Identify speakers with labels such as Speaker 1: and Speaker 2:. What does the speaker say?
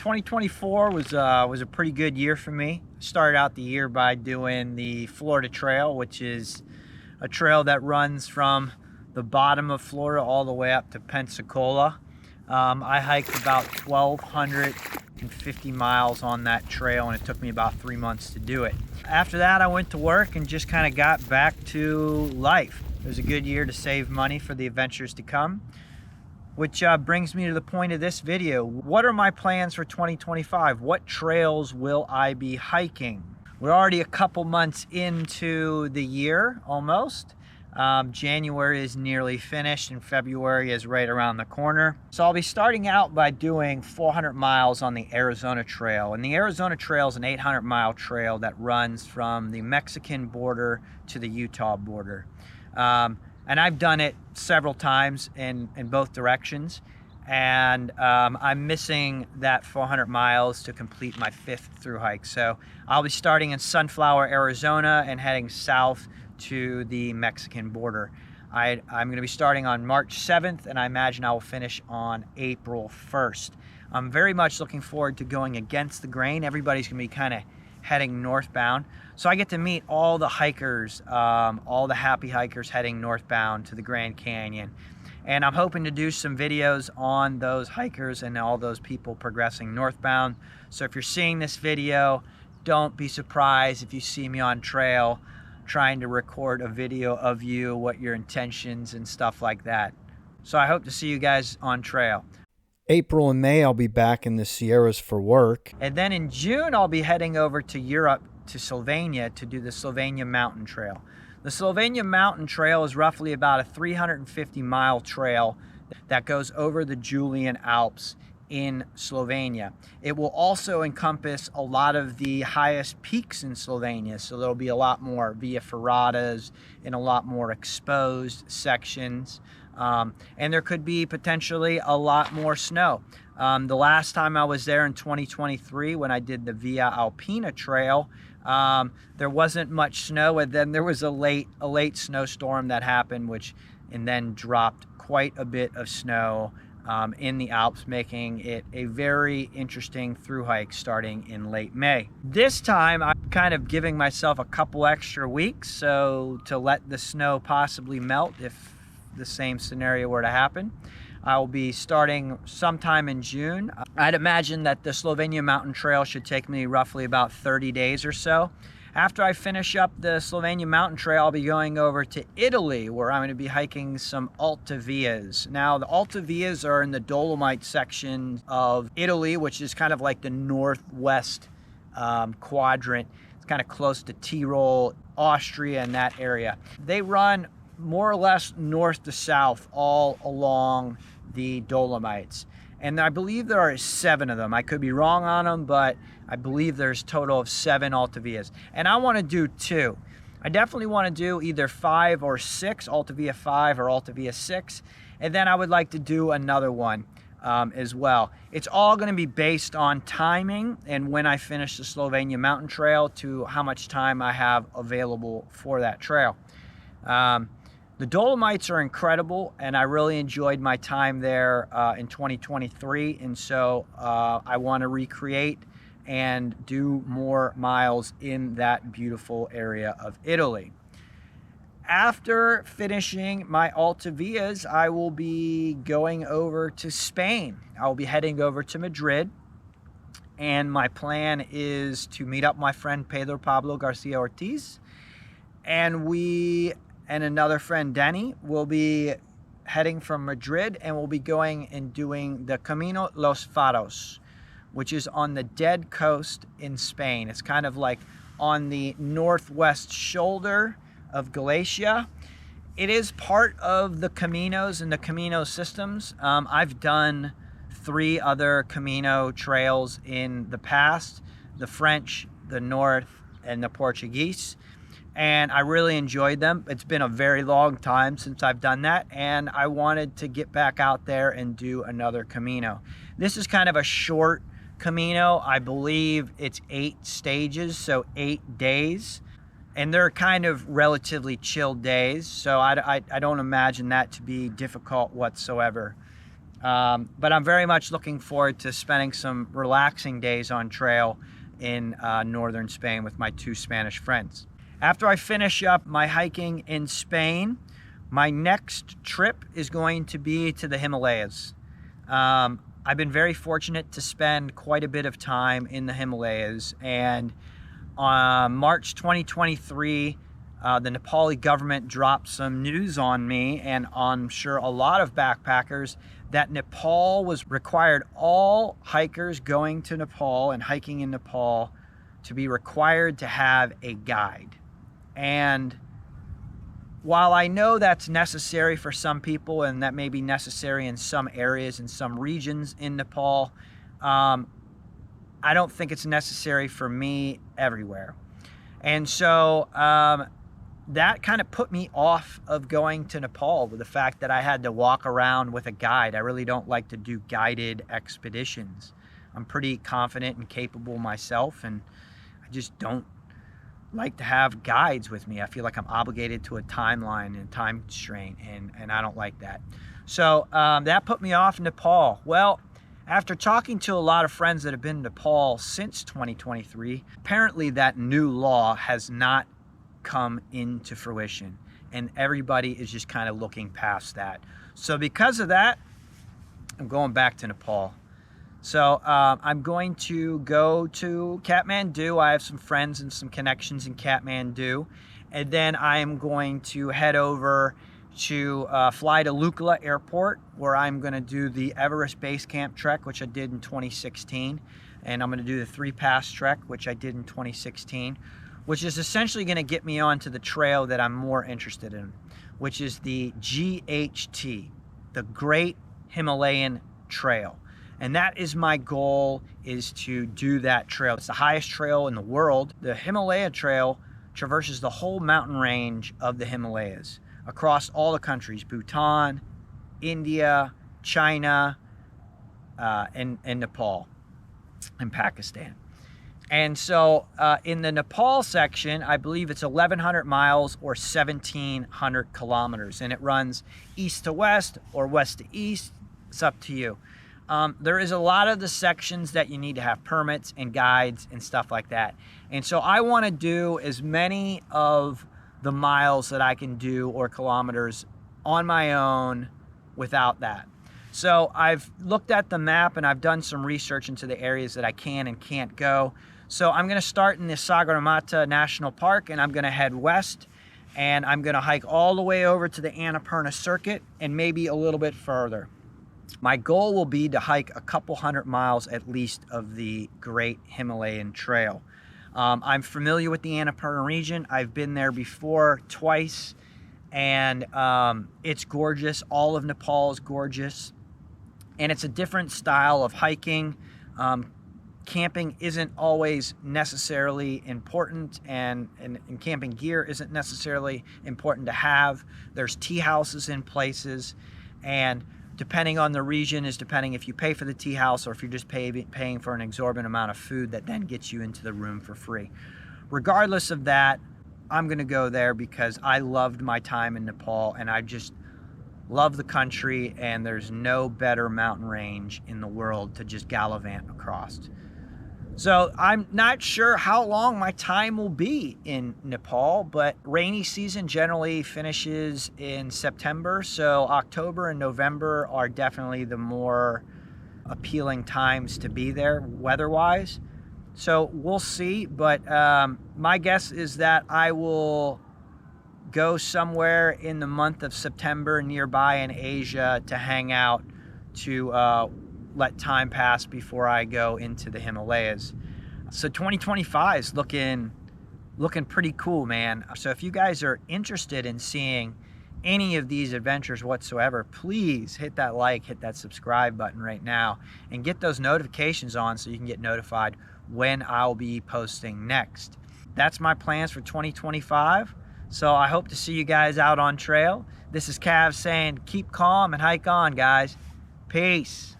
Speaker 1: 2024 was a pretty good year for me. Started out the year by doing the Florida Trail, which is a trail that runs from the bottom of Florida all the way up to Pensacola. I hiked about 1,250 miles on that trail, and it took me about 3 months to do it. After that, I went to work and just kind of got back to life. It was a good year to save money for the adventures to come, which brings me to the point of this video. What are my plans for 2025? What trails will I be hiking? We're already a couple months into the year, almost. January is nearly finished and February is right around the corner. So I'll be starting out by doing 400 miles on the Arizona Trail. And the Arizona Trail is an 800-mile trail that runs from the Mexican border to the Utah border. And I've done it several times in both directions. And I'm missing that 400 miles to complete my 5th thru hike. So I'll be starting in Sunflower, Arizona and heading south to the Mexican border. I'm going to be starting on March 7th, and I imagine I will finish on April 1st. I'm very much looking forward to going against the grain. Everybody's going to be kind of heading northbound. So I get to meet all the hikers, all the happy hikers heading northbound to the Grand Canyon. And I'm hoping to do some videos on those hikers and all those people progressing northbound. So if you're seeing this video, don't be surprised if you see me on trail trying to record a video of you, what your intentions and stuff like that. So I hope to see you guys on trail. April and May, I'll be back in the Sierras for work. And then in June, I'll be heading over to Europe, to Slovenia, to do the Slovenia Mountain Trail. The Slovenia Mountain Trail is roughly about a 350-mile trail that goes over the Julian Alps in Slovenia. It will also encompass a lot of the highest peaks in Slovenia, so there'll be a lot more via ferratas and a lot more exposed sections, and there could be potentially a lot more snow. The last time I was there in 2023 when I did the Via Alpina Trail, there wasn't much snow, and then there was a late snowstorm that happened, and then dropped quite a bit of snow in the Alps, making it a very interesting thru hike starting in late May. This time I'm kind of giving myself a couple extra weeks so to let the snow possibly melt if the same scenario were to happen. I'll be starting sometime in June. I'd imagine that the Slovenia Mountain Trail should take me roughly about 30 days or so. After I finish up the Slovenia Mountain Trail, I'll be going over to Italy, where I'm going to be hiking some Alta Vias. Now, the Alta Vias are in the Dolomites section of Italy, which is kind of like the northwest quadrant. It's kind of close to Tyrol, Austria, and that area. They run more or less north to south all along the Dolomites. And I believe there are 7 of them. I could be wrong on them, but I believe there's a total of 7 Alta Vias. And I want to do 2. I definitely want to do either 5 or 6, Alta Via 5 or Alta Via 6. And then I would like to do another one as well. It's all going to be based on timing and when I finish the Slovenia Mountain Trail to how much time I have available for that trail. The Dolomites are incredible, and I really enjoyed my time there in 2023, and so I want to recreate and do more miles in that beautiful area of Italy. After finishing my Alta Vias, I will be going over to Spain. I will be heading over to Madrid, and my plan is to meet up my friend Pedro Pablo Garcia Ortiz, and another friend, Danny, will be heading from Madrid, and we'll be going and doing the Camino Los Faros, which is on the dead coast in Spain. It's kind of like on the northwest shoulder of Galicia. It is part of the Caminos and the Camino systems. I've done 3 other Camino trails in the past, the French, the North, and the Portuguese. And I really enjoyed them. It's been a very long time since I've done that, and I wanted to get back out there and do another Camino. This is kind of a short Camino. I believe it's 8 stages, so 8 days. And they're kind of relatively chill days, so I don't imagine that to be difficult whatsoever. But I'm very much looking forward to spending some relaxing days on trail in northern Spain with my 2 Spanish friends. After I finish up my hiking in Spain, my next trip is going to be to the Himalayas. I've been very fortunate to spend quite a bit of time in the Himalayas, and on March 2023, the Nepali government dropped some news on me, and I'm sure a lot of backpackers, that Nepal was required all hikers going to Nepal and hiking in Nepal to be required to have a guide. And while I know that's necessary for some people, and that may be necessary in some areas, in some regions in Nepal, I don't think it's necessary for me everywhere. And so that kind of put me off of going to Nepal, with the fact that I had to walk around with a guide. I really don't like to do guided expeditions. I'm pretty confident and capable myself, and I just don't like to have guides with me. I feel like I'm obligated to a timeline and time constraint, and I don't like that. So that put me off Nepal. Well, after talking to a lot of friends that have been in Nepal since 2023, apparently that new law has not come into fruition, and everybody is just kind of looking past that. So because of that, I'm going back to Nepal. So I'm going to go to Kathmandu. I have some friends and some connections in Kathmandu, and then I am going to head over to fly to Lukla Airport, where I'm going to do the Everest Base Camp trek, which I did in 2016, and I'm going to do the 3 Pass trek, which I did in 2016, which is essentially going to get me onto the trail that I'm more interested in, which is the GHT, the Great Himalayan Trail. And that is my goal, is to do that trail. It's the highest trail in the world. The Himalaya Trail traverses the whole mountain range of the Himalayas across all the countries: Bhutan, India, China, and Nepal, and Pakistan. And so in the Nepal section, I believe it's 1,100 miles or 1,700 kilometers, and it runs east to west or west to east. It's up to you. There is a lot of the sections that you need to have permits and guides and stuff like that. And so I want to do as many of the miles that I can do, or kilometers, on my own without that. So I've looked at the map and I've done some research into the areas that I can and can't go. So I'm going to start in the Sagarmatha National Park, and I'm going to head west, and I'm going to hike all the way over to the Annapurna Circuit and maybe a little bit further. My goal will be to hike a couple hundred miles at least of the Great Himalayan Trail. I'm familiar with the Annapurna region. I've been there before, twice, and it's gorgeous. All of Nepal is gorgeous, and it's a different style of hiking. Camping isn't always necessarily important, and camping gear isn't necessarily important to have. There's tea houses in places, and depending on the region is depending if you pay for the tea house or if you're just paying for an exorbitant amount of food that then gets you into the room for free. Regardless of that, I'm going to go there because I loved my time in Nepal, and I just love the country, and there's no better mountain range in the world to just gallivant across. So I'm not sure how long my time will be in Nepal, but rainy season generally finishes in September, so October and November are definitely the more appealing times to be there weather-wise. So we'll see, but my guess is that I will go somewhere in the month of September nearby in Asia to hang out, to let time pass before I go into the Himalayas. So 2025 is looking pretty cool, man. So if you guys are interested in seeing any of these adventures whatsoever, please hit that like, hit that subscribe button right now, and get those notifications on so you can get notified when I'll be posting next. That's my plans for 2025. So I hope to see you guys out on trail. This is Cav saying keep calm and hike on, guys. Peace.